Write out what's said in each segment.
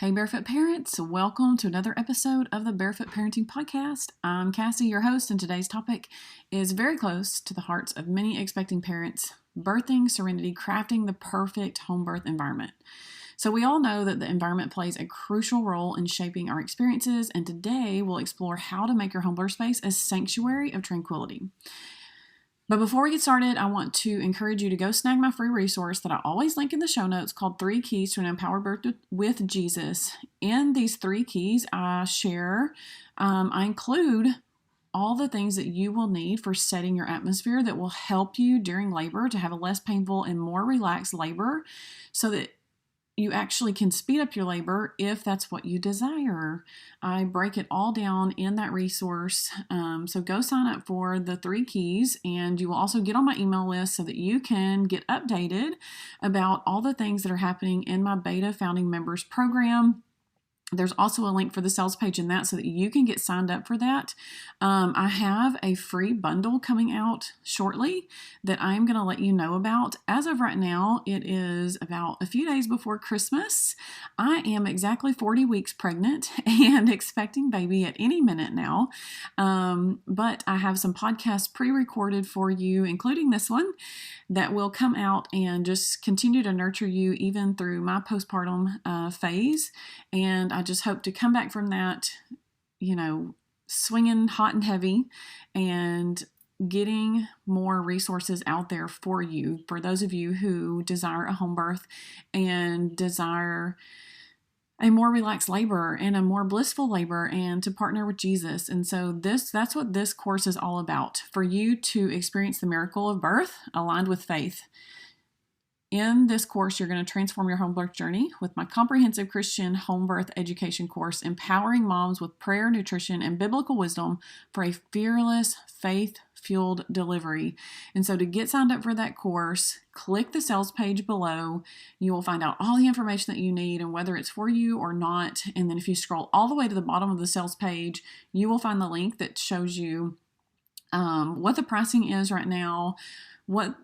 Hey, Barefoot Parents, welcome to another episode of the Barefoot Parenting Podcast. I'm Cassie, your host, and today's topic is very close to the hearts of many expecting parents: birthing Serenity, crafting the perfect home birth environment. So we all know that the environment plays a crucial role in shaping our experiences, and today we'll explore how to make your home birth space a sanctuary of tranquility. But before we get started, I want to encourage you to go snag my free resource that I always link in the show notes called 3 Keys to an Empowered Birth with Jesus. In these 3 keys, I include all the things that you will need for setting your atmosphere that will help you during labor to have a less painful and more relaxed labor so that you actually can speed up your labor if that's what you desire. I break it all down in that resource. So go sign up for the 3 keys, and you will also get on my email list so that you can get updated about all the things that are happening in my beta founding members program. There's also a link for the sales page in that so that you can get signed up for that. I have a free bundle coming out shortly that I'm going to let you know about. As of right now, it is about a few days before Christmas. I am exactly 40 weeks pregnant and expecting baby at any minute now. But I have some podcasts pre-recorded for you, including this one, that will come out and just continue to nurture you even through my postpartum phase. And I just hope to come back from that, swinging hot and heavy and getting more resources out there for you, for those of you who desire a home birth and desire a more relaxed labor and a more blissful labor and to partner with Jesus. And so that's what this course is all about, for you to experience the miracle of birth aligned with faith. In this course, you're going to transform your home birth journey with my comprehensive Christian home birth education course, empowering moms with prayer, nutrition, and biblical wisdom for a fearless, faith-fueled delivery. And so to get signed up for that course, click the sales page below. You will find out all the information that you need and whether it's for you or not. And then if you scroll all the way to the bottom of the sales page, you will find the link that shows you what the pricing is right now, what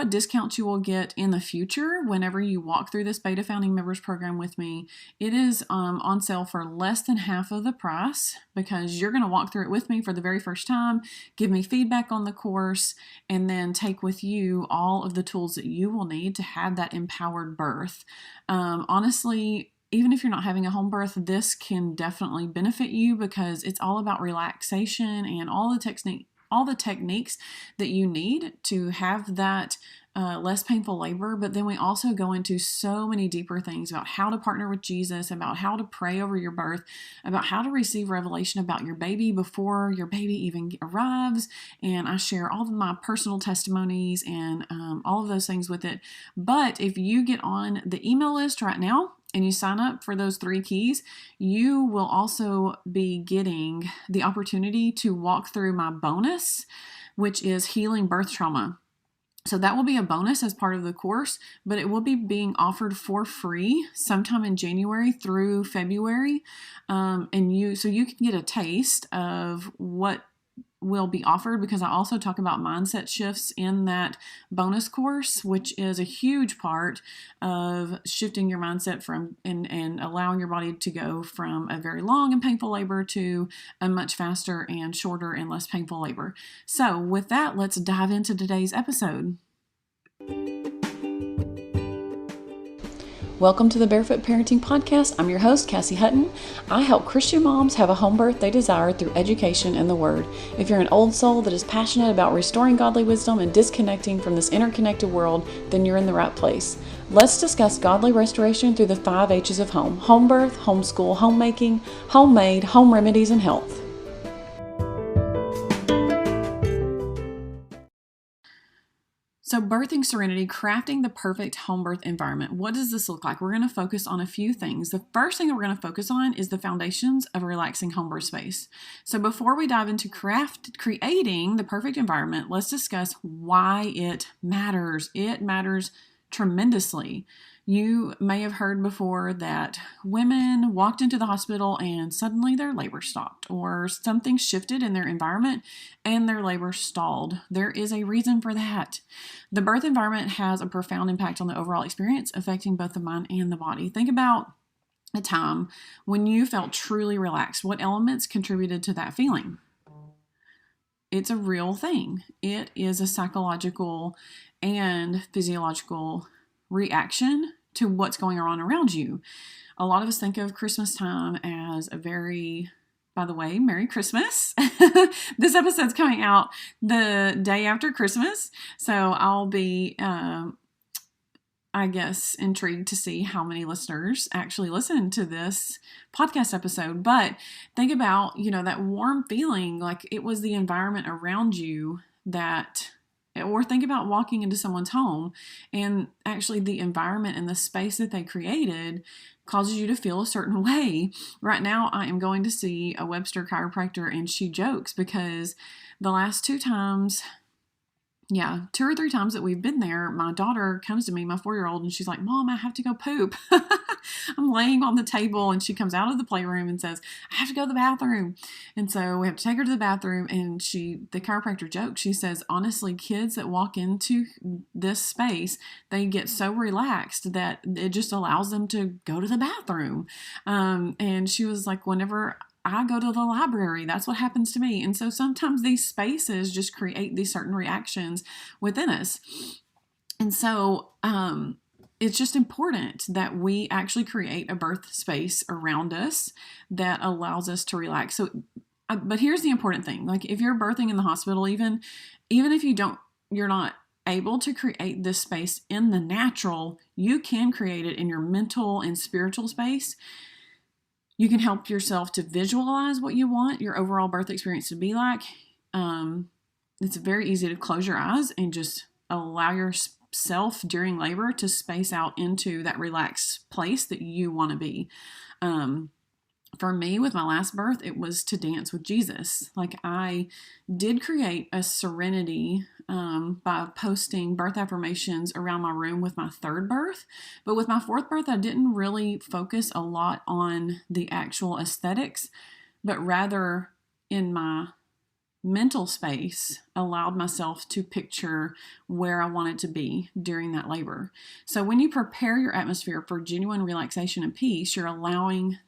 discounts you will get in the future whenever you walk through this beta founding members program with me. It is on sale for less than half of the price because you're going to walk through it with me for the very first time, give me feedback on the course, and then take with you all of the tools that you will need to have that empowered birth. Honestly, even if you're not having a home birth, this can definitely benefit you because it's all about relaxation and all the techniques that you need to have that less painful labor. But then we also go into so many deeper things about how to partner with Jesus, about how to pray over your birth, about how to receive revelation about your baby before your baby even arrives. And I share all of my personal testimonies and all of those things with it. But if you get on the email list right now, and you sign up for those 3 keys, you will also be getting the opportunity to walk through my bonus, which is healing birth trauma. So that will be a bonus as part of the course, but it will be being offered for free sometime in January through February. So you can get a taste of what will be offered, because I also talk about mindset shifts in that bonus course, which is a huge part of shifting your mindset from and allowing your body to go from a very long and painful labor to a much faster and shorter and less painful labor. So with that, let's dive into today's episode. Welcome to the Barefoot Parenting Podcast. I'm your host, Cassie Hutton. I help Christian moms have a home birth they desire through education and the Word. If you're an old soul that is passionate about restoring godly wisdom and disconnecting from this interconnected world, then you're in the right place. Let's discuss godly restoration through the 5 H's of home: home birth, homeschool, homemaking, homemade, home remedies, and health. So birthing Serenity, crafting the perfect home birth environment. What does this look like? We're going to focus on a few things. The first thing that we're going to focus on is the foundations of a relaxing home birth space. So before we dive into creating the perfect environment, let's discuss why it matters. It matters tremendously. You may have heard before that women walked into the hospital and suddenly their labor stopped, or something shifted in their environment and their labor stalled. There is a reason for that. The birth environment has a profound impact on the overall experience, affecting both the mind and the body. Think about a time when you felt truly relaxed? What elements contributed to that feeling? It's a real thing. It is a psychological and physiological reaction to what's going on around you. A lot of us think of Christmas time as a very, by the way, Merry Christmas. This episode's coming out the day after Christmas, so I'll be, I guess, intrigued to see how many listeners actually listen to this podcast episode. But think about, that warm feeling, like it was the environment around you that, or think about walking into someone's home and actually the environment and the space that they created causes you to feel a certain way. Right now, I am going to see a Webster chiropractor, and she jokes because the last 2 or 3 times that we've been there, my daughter comes to me, my 4-year-old, and she's like, "Mom, I have to go poop." I'm laying on the table, and she comes out of the playroom and says, "I have to go to the bathroom." And so we have to take her to the bathroom, and the chiropractor jokes. She says, honestly, kids that walk into this space, they get so relaxed that it just allows them to go to the bathroom. And she was like, whenever I go to the library, that's what happens to me. And so sometimes these spaces just create these certain reactions within us. And so it's just important that we actually create a birth space around us that allows us to relax. So, but here's the important thing. Like if you're birthing in the hospital, even if you're not able to create this space in the natural, you can create it in your mental and spiritual space. You can help yourself to visualize what you want your overall birth experience to be like. It's very easy to close your eyes and just allow yourself during labor to space out into that relaxed place that you want to be. For me, with my last birth, it was to dance with Jesus. Like I did create a serenity by posting birth affirmations around my room with my 3rd birth. But with my 4th birth, I didn't really focus a lot on the actual aesthetics, but rather in my mental space, allowed myself to picture where I wanted to be during that labor. So when you prepare your atmosphere for genuine relaxation and peace, you're allowing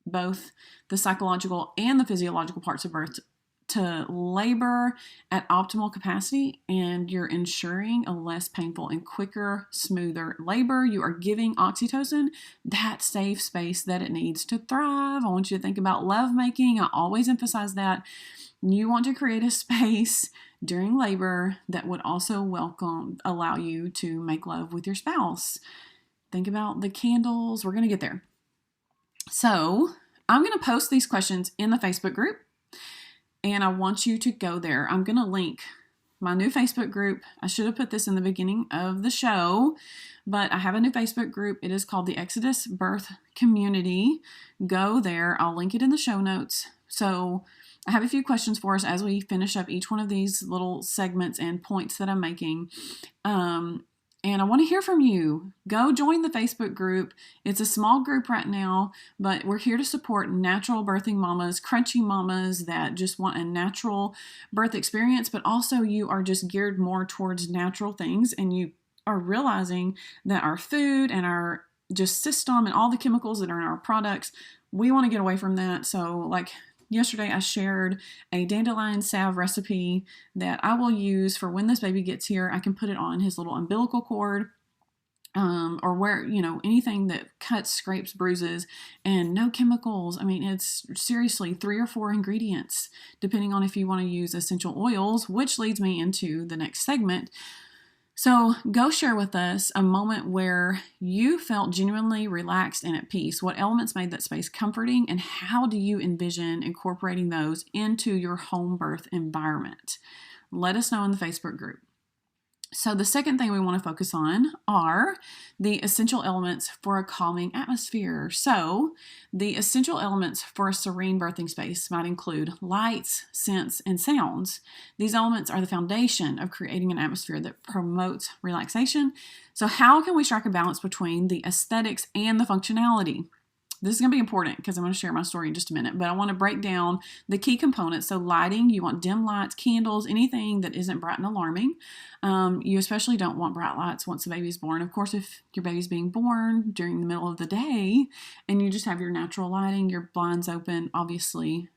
both the psychological and the physiological parts of birth to labor at optimal capacity, and you're ensuring a less painful and quicker, smoother labor. You are giving oxytocin that safe space that it needs to thrive. I want you to think about lovemaking. I always emphasize that. You want to create a space during labor that would also allow you to make love with your spouse. Think about the candles. We're going to get there. So I'm going to post these questions in the Facebook group, and I want you to go there. I'm going to link my new Facebook group. I should have put this in the beginning of the show, but I have a new Facebook group. It is called the Exodus Birth Community. Go there. I'll link it in the show notes. So I have a few questions for us as we finish up each one of these little segments and points that I'm making. And I want to hear from you. Go join the Facebook group. It's a small group right now, but we're here to support natural birthing mamas, crunchy mamas that just want a natural birth experience, but also you are just geared more towards natural things, and you are realizing that our food and our just system and all the chemicals that are in our products, we want to get away from that. So like yesterday, I shared a dandelion salve recipe that I will use for when this baby gets here. I can put it on his little umbilical cord, or where, anything that cuts, scrapes, bruises, and no chemicals. I mean, it's seriously 3 or 4 ingredients, depending on if you want to use essential oils, which leads me into the next segment. So go share with us a moment where you felt genuinely relaxed and at peace. What elements made that space comforting, and how do you envision incorporating those into your home birth environment? Let us know in the Facebook group. So the second thing we want to focus on are the essential elements for a calming atmosphere. So the essential elements for a serene birthing space might include lights, scents, and sounds. These elements are the foundation of creating an atmosphere that promotes relaxation. So how can we strike a balance between the aesthetics and the functionality? this is going to be important because I'm going to share my story in just a minute, but I want to break down the key components. So lighting, you want dim lights, candles, anything that isn't bright and alarming. You especially don't want bright lights once the baby's born. Of course, if your baby's being born during the middle of the day and you just have your natural lighting, your blinds open, obviously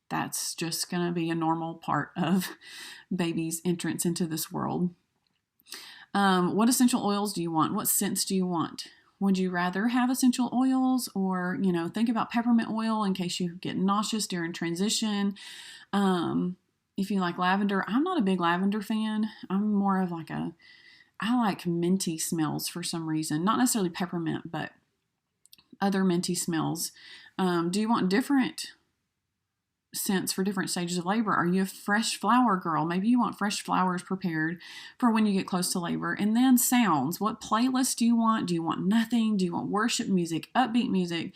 that's just going to be a normal part of baby's entrance into this world. What essential oils do you want? What scents do you want? Would you rather have essential oils, or, think about peppermint oil in case you get nauseous during transition. If you like lavender, I'm not a big lavender fan. I'm more of I like minty smells for some reason. Not necessarily peppermint, but other minty smells. Do you want different scents for different stages of labor? Are you a fresh flower girl? Maybe you want fresh flowers prepared for when you get close to labor. And then sounds. What playlist do you want? Do you want nothing? Do you want worship music, upbeat music?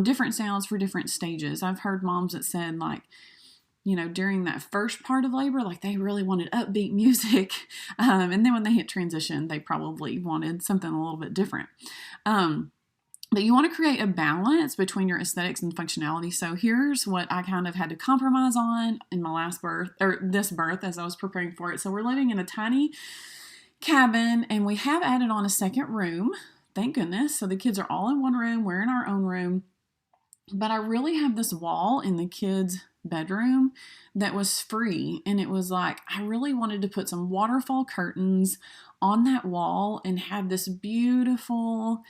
Different sounds for different stages. I've heard moms that said during that first part of labor, they really wanted upbeat music. And then when they hit transition, they probably wanted something a little bit different. But you want to create a balance between your aesthetics and functionality. So here's what I kind of had to compromise on in my last birth, or this birth, as I was preparing for it. So we're living in a tiny cabin, and we have added on a second room. Thank goodness. So the kids are all in one room. We're in our own room. But I really have this wall in the kids' bedroom that was free. And it was I really wanted to put some waterfall curtains on that wall and have this beautiful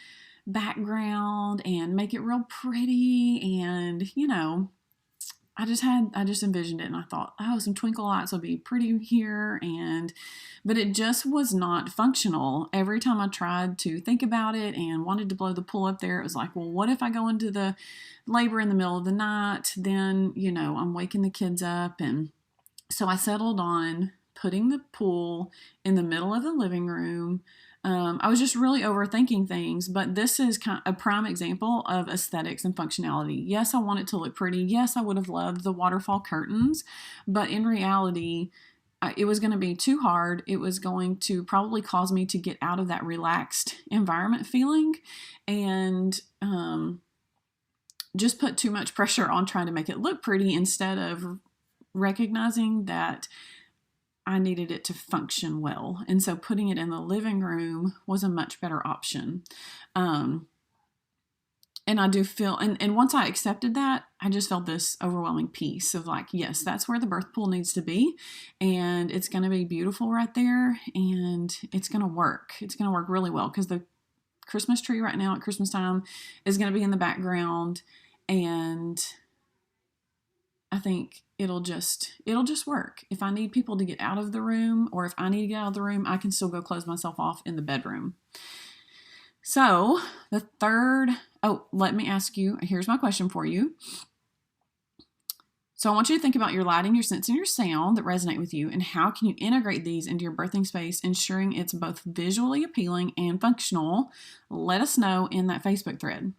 background and make it real pretty. And I just envisioned it, and I thought, some twinkle lights would be pretty here. But it just was not functional. Every time I tried to think about it and wanted to blow the pool up there, it was well, what if I go into the labor in the middle of the night? Then I'm waking the kids up. And so I settled on putting the pool in the middle of the living room. I was just really overthinking things, but this is kind of a prime example of aesthetics and functionality. Yes, I want it to look pretty. Yes, I would have loved the waterfall curtains, but in reality, it was going to be too hard. It was going to probably cause me to get out of that relaxed environment feeling, and just put too much pressure on trying to make it look pretty instead of recognizing that I needed it to function well. And so putting it in the living room was a much better option. And I do feel, and once I accepted that, I just felt this overwhelming peace of yes, that's where the birth pool needs to be. And it's going to be beautiful right there. And it's going to work. It's going to work really well because the Christmas tree right now at Christmas time is going to be in the background. And I think it'll just work. If I need people to get out of the room, or if I need to get out of the room, I can still go close myself off in the bedroom. So the third, let me ask you, here's my question for you. So I want you to think about your lighting, your scents, and your sound that resonate with you, and how can you integrate these into your birthing space, ensuring it's both visually appealing and functional? Let us know in that Facebook thread.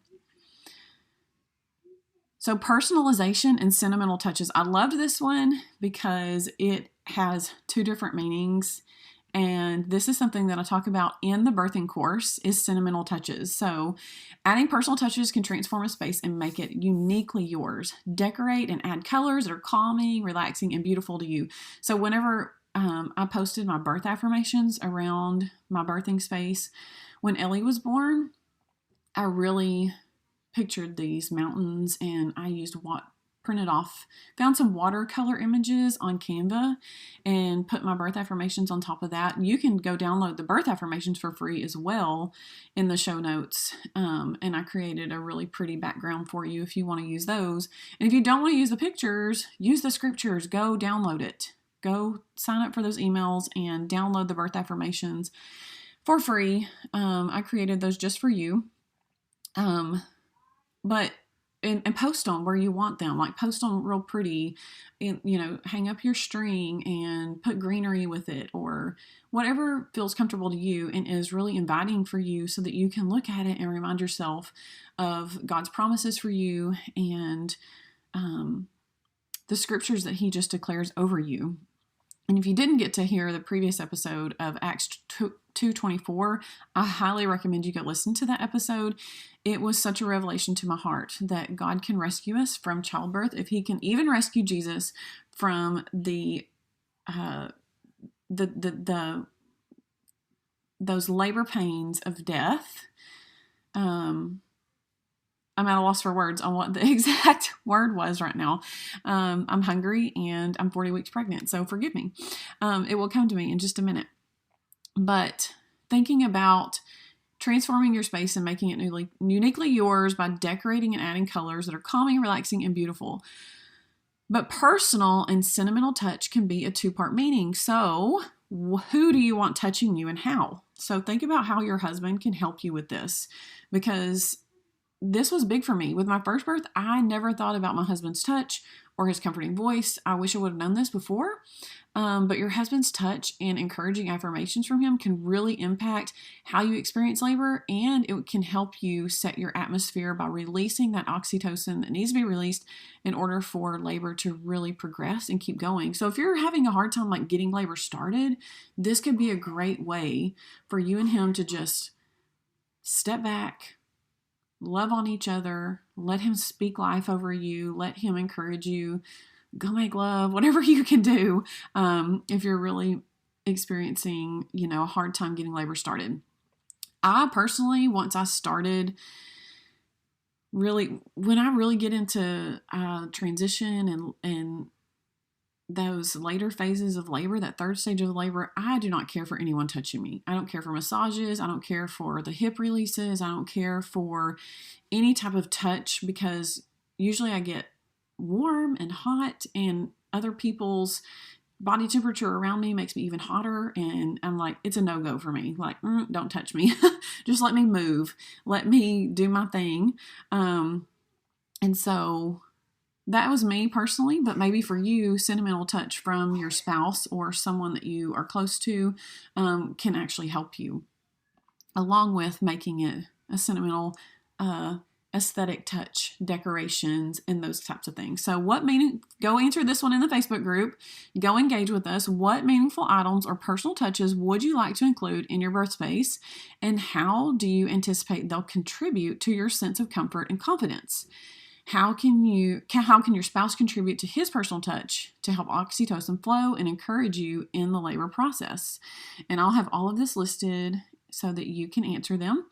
So personalization and sentimental touches. I loved this one because it has two different meanings. And this is something that I talk about in the birthing course, is sentimental touches. So adding personal touches can transform a space and make it uniquely yours. Decorate and add colors that are calming, relaxing, and beautiful to you. So whenever I posted my birth affirmations around my birthing space, when Ellie was born, I really pictured these mountains, and I used found some watercolor images on Canva and put my birth affirmations on top of that. You can go download the birth affirmations for free as well in the show notes. And I created a really pretty background for you if you want to use those. And if you don't want to use the pictures, use the scriptures. Go download it. Go sign up for those emails and download the birth affirmations for free. I created those just for you. But and post them where you want them. Post them real pretty, and hang up your string and put greenery with it, or whatever feels comfortable to you and is really inviting for you, so that you can look at it and remind yourself of God's promises for you and the scriptures that He just declares over you. And if you didn't get to hear the previous episode of Acts 224. I highly recommend you go listen to that episode. It was such a revelation to my heart that God can rescue us from childbirth. If he can even rescue Jesus from those labor pains of death. I'm at a loss for words on what the exact word was right now. I'm hungry and I'm 40 weeks pregnant, so forgive me. It will come to me in just a minute. But thinking about transforming your space and making it uniquely yours by decorating and adding colors that are calming, relaxing, and beautiful. But personal and sentimental touch can be a two-part meaning. So who do you want touching you and how? So think about how your husband can help you with this, because this was big for me. With my first birth, I never thought about my husband's touch or his comforting voice. I wish I would have known this before. But your husband's touch and encouraging affirmations from him can really impact how you experience labor, and it can help you set your atmosphere by releasing that oxytocin that needs to be released in order for labor to really progress and keep going. So if you're having a hard time like getting labor started, this could be a great way for you and him to just step back, love on each other, let him speak life over you, let him encourage you, go make love, whatever you can do if you're really experiencing, a hard time getting labor started. I personally, once I started when I really get into transition and those later phases of labor, that third stage of labor, I do not care for anyone touching me. I don't care for massages. I don't care for the hip releases. I don't care for any type of touch, because usually I get warm and hot, and other people's body temperature around me makes me even hotter, and I'm like, it's a no-go for me. Like, don't touch me. Just let me move. Let me do my thing. And so that was me personally, but maybe for you, sentimental touch from your spouse or someone that you are close to can actually help you, along with making it a sentimental aesthetic touch, decorations, and those types of things. So go answer this one in the Facebook group. Go engage with us. What meaningful items or personal touches would you like to include in your birth space? And how do you anticipate they'll contribute to your sense of comfort and confidence? How can your spouse contribute to his personal touch to help oxytocin flow and encourage you in the labor process? And I'll have all of this listed so that you can answer them.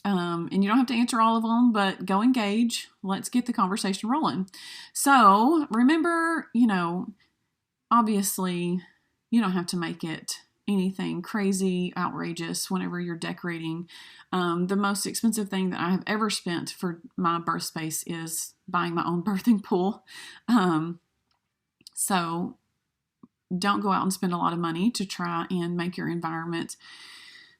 And you don't have to answer all of them, but go engage. Let's get the conversation rolling. So remember, obviously you don't have to make it anything crazy, outrageous whenever you're decorating. The most expensive thing that I have ever spent for my birth space is buying my own birthing pool. So don't go out and spend a lot of money to try and make your environment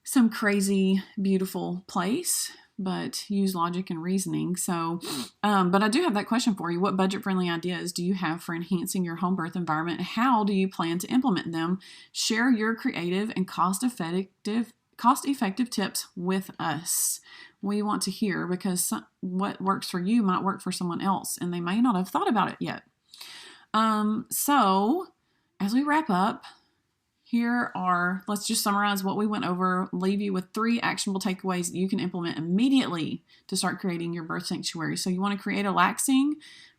some crazy, beautiful place, but use logic and reasoning. So, but I do have that question for you. What budget-friendly ideas do you have for enhancing your home birth environment? How do you plan to implement them? Share your creative and cost-effective tips with us. We want to hear, because what works for you might work for someone else, and they may not have thought about it yet. So as we wrap up, let's just summarize what we went over, leave you with 3 actionable takeaways that you can implement immediately to start creating your birth sanctuary. So you want to create a relaxing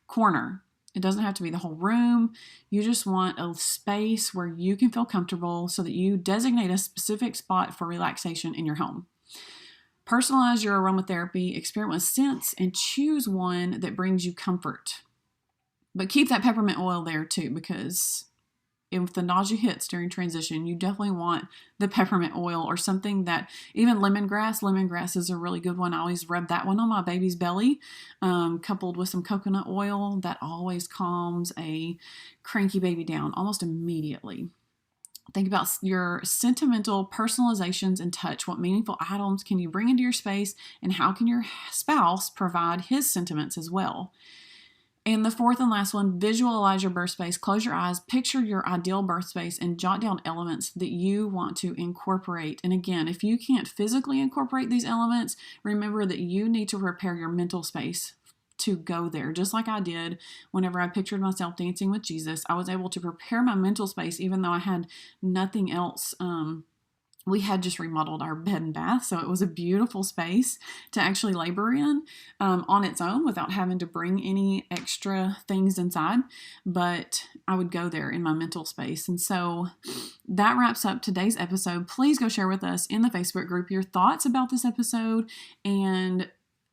corner. It doesn't have to be the whole room. You just want a space where you can feel comfortable, so that you designate a specific spot for relaxation in your home. Personalize your aromatherapy, experiment with scents, and choose one that brings you comfort. But keep that peppermint oil there too, because if the nausea hits during transition, you definitely want the peppermint oil, or something that, even lemongrass. Lemongrass is a really good one. I always rub that one on my baby's belly, coupled with some coconut oil. That always calms a cranky baby down almost immediately. Think about your sentimental personalizations and touch. What meaningful items can you bring into your space, and how can your spouse provide his sentiments as well? And the 4th and last one, visualize your birth space. Close your eyes, picture your ideal birth space, and jot down elements that you want to incorporate. And again, if you can't physically incorporate these elements, remember that you need to prepare your mental space to go there. Just like I did whenever I pictured myself dancing with Jesus, I was able to prepare my mental space even though I had nothing else we had just remodeled our bed and bath, so it was a beautiful space to actually labor in on its own without having to bring any extra things inside. But I would go there in my mental space. And so that wraps up today's episode. Please go share with us in the Facebook group your thoughts about this episode and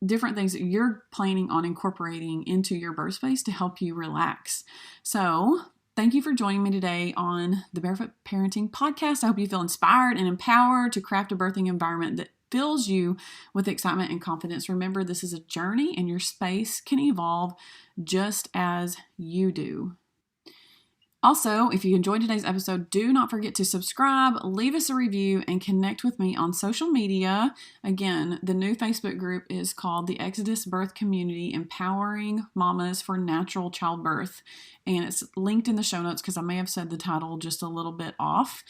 different things that you're planning on incorporating into your birth space to help you relax. So thank you for joining me today on the Barefoot Parenting Podcast. I hope you feel inspired and empowered to craft a birthing environment that fills you with excitement and confidence. Remember, this is a journey and your space can evolve just as you do. Also, if you enjoyed today's episode, do not forget to subscribe, leave us a review, and connect with me on social media. Again, the new Facebook group is called the Exodus Birth Community, Empowering Mamas for Natural Childbirth. And it's linked in the show notes because I may have said the title just a little bit off.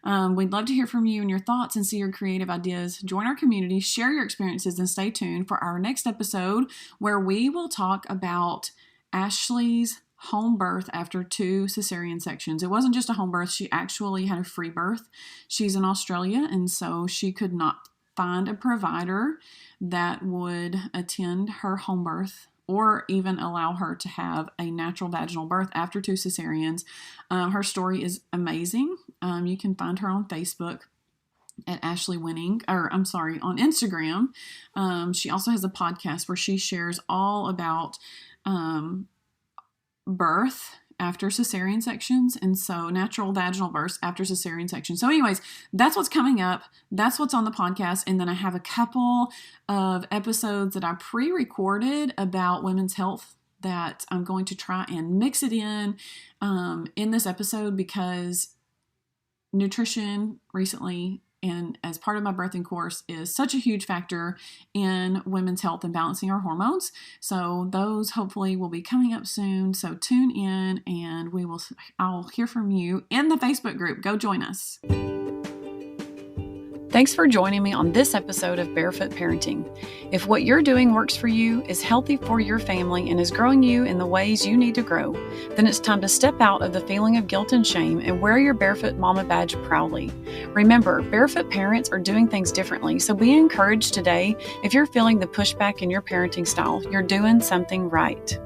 We'd love to hear from you and your thoughts and see your creative ideas. Join our community, share your experiences, and stay tuned for our next episode where we will talk about Ashley's home birth after 2 cesarean sections. It wasn't just a home birth. She actually had a free birth. She's in Australia, and so she could not find a provider that would attend her home birth or even allow her to have a natural vaginal birth after 2 cesareans. Her story is amazing. You can find her on Facebook at Ashley Winning, on Instagram. She also has a podcast where she shares all about birth after cesarean sections, and so natural vaginal births after cesarean sections. So anyways, that's what's coming up. That's what's on the podcast. And then I have a couple of episodes that I pre-recorded about women's health that I'm going to try and mix it in this episode because nutrition recently and as part of my birthing course is such a huge factor in women's health and balancing our hormones. So those hopefully will be coming up soon. So tune in and I'll hear from you in the Facebook group. Go join us. Thanks for joining me on this episode of Barefoot Parenting. If what you're doing works for you, is healthy for your family, and is growing you in the ways you need to grow, then it's time to step out of the feeling of guilt and shame and wear your Barefoot Mama badge proudly. Remember, barefoot parents are doing things differently, so be encouraged today. If you're feeling the pushback in your parenting style, you're doing something right.